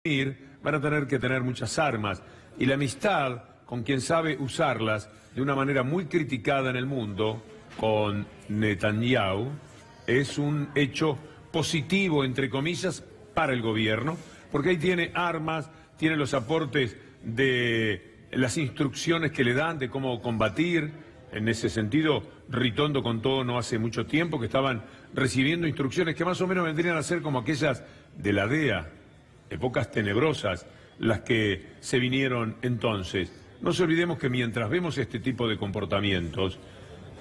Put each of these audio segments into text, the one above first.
van a tener que tener muchas armas, y la amistad con quien sabe usarlas de una manera muy criticada en el mundo, con Netanyahu, es un hecho positivo, entre comillas, para el gobierno, porque ahí tiene armas, tiene los aportes de las instrucciones que le dan de cómo combatir. En ese sentido, Ritondo contó no hace mucho tiempo que estaban recibiendo instrucciones que más o menos vendrían a ser como aquellas de la DEA, épocas tenebrosas las que se vinieron entonces. No se olvidemos que mientras vemos este tipo de comportamientos,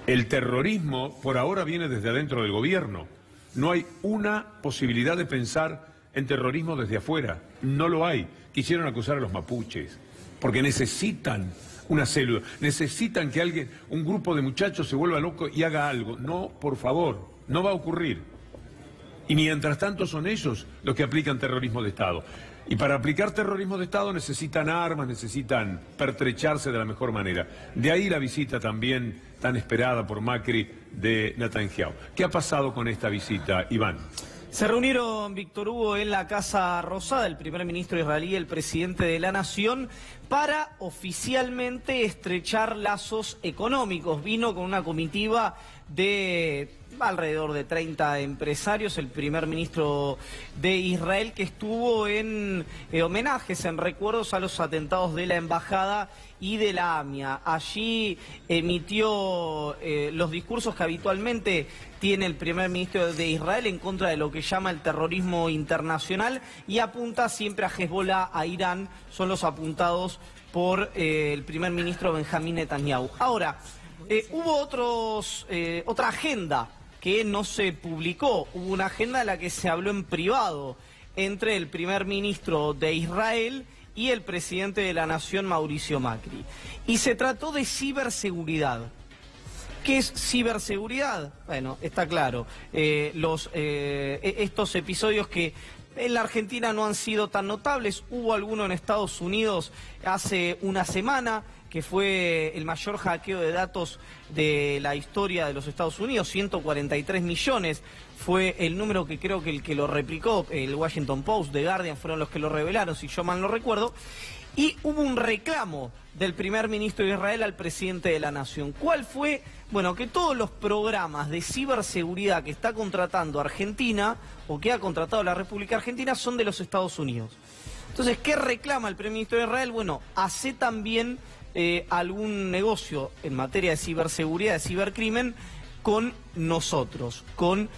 el terrorismo por ahora viene desde adentro del gobierno. No hay una posibilidad de pensar en terrorismo desde afuera. No lo hay. Quisieron acusar a los mapuches, porque necesitan una célula, necesitan que alguien, un grupo de muchachos se vuelva loco y haga algo. No, por favor, no va a ocurrir. Y mientras tanto son ellos los que aplican terrorismo de Estado. Y para aplicar terrorismo de Estado necesitan armas, necesitan pertrecharse de la mejor manera. De ahí la visita también tan esperada por Macri de Netanyahu. ¿Qué ha pasado con esta visita, Iván? Se reunieron, Víctor Hugo, en la Casa Rosada, el primer ministro israelí y el presidente de la Nación, para oficialmente estrechar lazos económicos. Vino con una comitiva de alrededor de 30 empresarios, el primer ministro de Israel, que estuvo en homenajes, en recuerdos a los atentados de la Embajada y de la AMIA. Allí emitió los discursos que habitualmente tiene el primer ministro de Israel en contra de lo que llama el terrorismo internacional, y apunta siempre a Hezbollah, a Irán, son los apuntados por el primer ministro Benjamín Netanyahu. Ahora, hubo otra agenda que no se publicó. Hubo una agenda en la que se habló en privado entre el primer ministro de Israel y el presidente de la Nación, Mauricio Macri. Y se trató de ciberseguridad. ¿Qué es ciberseguridad? Bueno, está claro. Estos episodios que en la Argentina no han sido tan notables. Hubo alguno en Estados Unidos hace una semana, que fue el mayor hackeo de datos de la historia de los Estados Unidos, 143 millones. Fue el número que creo que el que lo replicó, el Washington Post, The Guardian, fueron los que lo revelaron, si yo mal no recuerdo. Y hubo un reclamo del primer ministro de Israel al presidente de la Nación. ¿Cuál fue? Bueno, que todos los programas de ciberseguridad que está contratando Argentina, o que ha contratado la República Argentina, son de los Estados Unidos. Entonces, ¿qué reclama el primer ministro de Israel? Bueno, hace también algún negocio en materia de ciberseguridad, de cibercrimen, con nosotros, con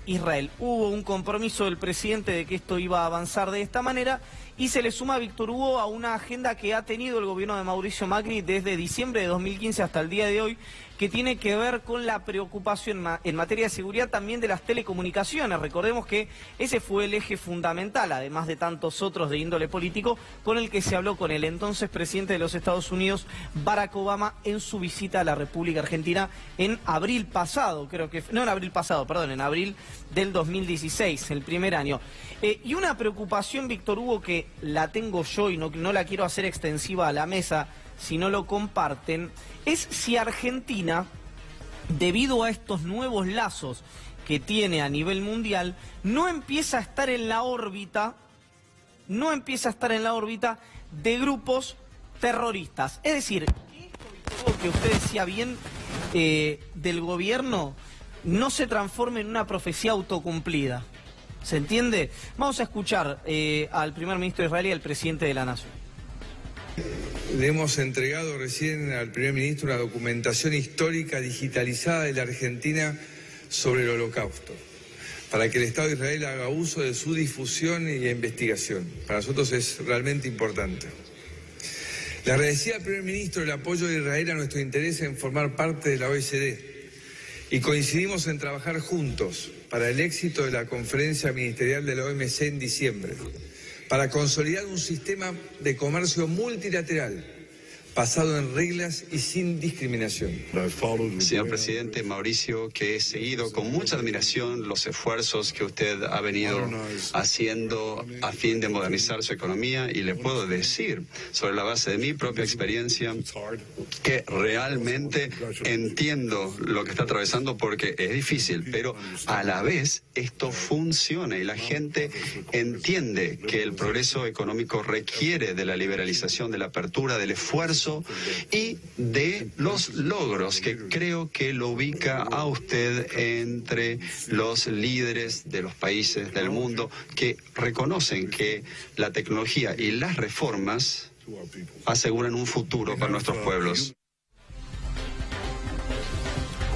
Israel. Hubo un compromiso del presidente de que esto iba a avanzar de esta manera, y se le suma, Víctor Hugo, a una agenda que ha tenido el gobierno de Mauricio Macri desde diciembre de 2015 hasta el día de hoy, que tiene que ver con la preocupación en materia de seguridad también de las telecomunicaciones. Recordemos que ese fue el eje fundamental, además de tantos otros de índole político, con el que se habló con el entonces presidente de los Estados Unidos, Barack Obama, en su visita a la República Argentina en abril pasado, creo que, no en abril pasado, perdón, en abril del 2016, el primer año. Y una preocupación, Víctor Hugo, que la tengo yo y no la quiero hacer extensiva a la mesa, si no lo comparten, es si Argentina, debido a estos nuevos lazos que tiene a nivel mundial, no empieza a estar en la órbita de grupos terroristas. Es decir, esto que usted decía bien del gobierno no se transforme en una profecía autocumplida. ¿Se entiende? Vamos a escuchar al primer ministro de Israel y al presidente de la Nación. Le hemos entregado recién al primer ministro una documentación histórica digitalizada de la Argentina sobre el Holocausto, para que el Estado de Israel haga uso de su difusión y investigación. Para nosotros es realmente importante. Le agradecía al primer ministro el apoyo de Israel a nuestro interés en formar parte de la OECD, y coincidimos en trabajar juntos para el éxito de la conferencia ministerial de la OMC en diciembre, para consolidar un sistema de comercio multilateral, basado en reglas y sin discriminación. Señor presidente Mauricio, que he seguido con mucha admiración los esfuerzos que usted ha venido haciendo a fin de modernizar su economía, y le puedo decir, sobre la base de mi propia experiencia, que realmente entiendo lo que está atravesando, porque es difícil, pero a la vez esto funciona y la gente entiende que el progreso económico requiere de la liberalización, de la apertura, del esfuerzo y de los logros, que creo que lo ubica a usted entre los líderes de los países del mundo que reconocen que la tecnología y las reformas aseguran un futuro para nuestros pueblos.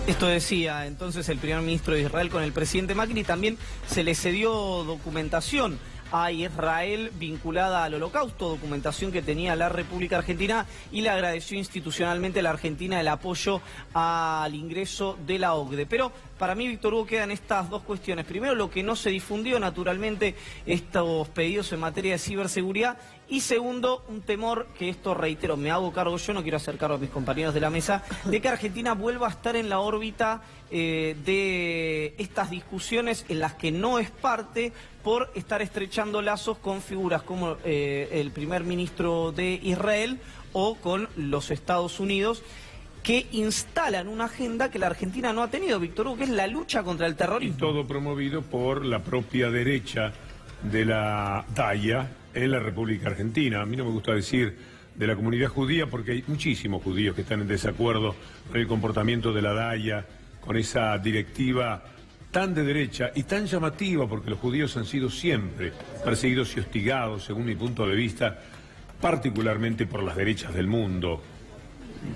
Esto decía entonces el primer ministro de Israel con el presidente Macri. También se le cedió documentación a Israel vinculada al Holocausto, documentación que tenía la República Argentina, y le agradeció institucionalmente a la Argentina el apoyo al ingreso de la OCDE. Pero para mí, Víctor Hugo, quedan estas dos cuestiones. Primero, lo que no se difundió, naturalmente, estos pedidos en materia de ciberseguridad. Y segundo, un temor, que esto reitero, me hago cargo yo, no quiero hacer cargo a mis compañeros de la mesa, de que Argentina vuelva a estar en la órbita de estas discusiones en las que no es parte, por estar estrechando lazos con figuras como el primer ministro de Israel o con los Estados Unidos, que instalan una agenda que la Argentina no ha tenido, Víctor Hugo, que es la lucha contra el terrorismo. Y todo promovido por la propia derecha de la DAIA en la República Argentina. A mí no me gusta decir de la comunidad judía, porque hay muchísimos judíos que están en desacuerdo con el comportamiento de la DAIA, con esa directiva tan de derecha y tan llamativa, porque los judíos han sido siempre perseguidos y hostigados, según mi punto de vista, particularmente por las derechas del mundo.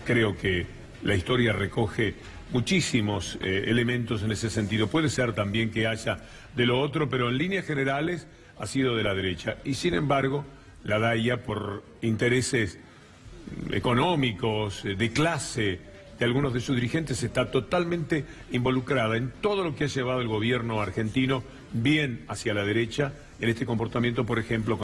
Creo que la historia recoge muchísimos elementos en ese sentido. Puede ser también que haya de lo otro, pero en líneas generales ha sido de la derecha. Y sin embargo, la DAIA, por intereses económicos, de clase, de algunos de sus dirigentes, está totalmente involucrada en todo lo que ha llevado el gobierno argentino bien hacia la derecha, en este comportamiento, por ejemplo,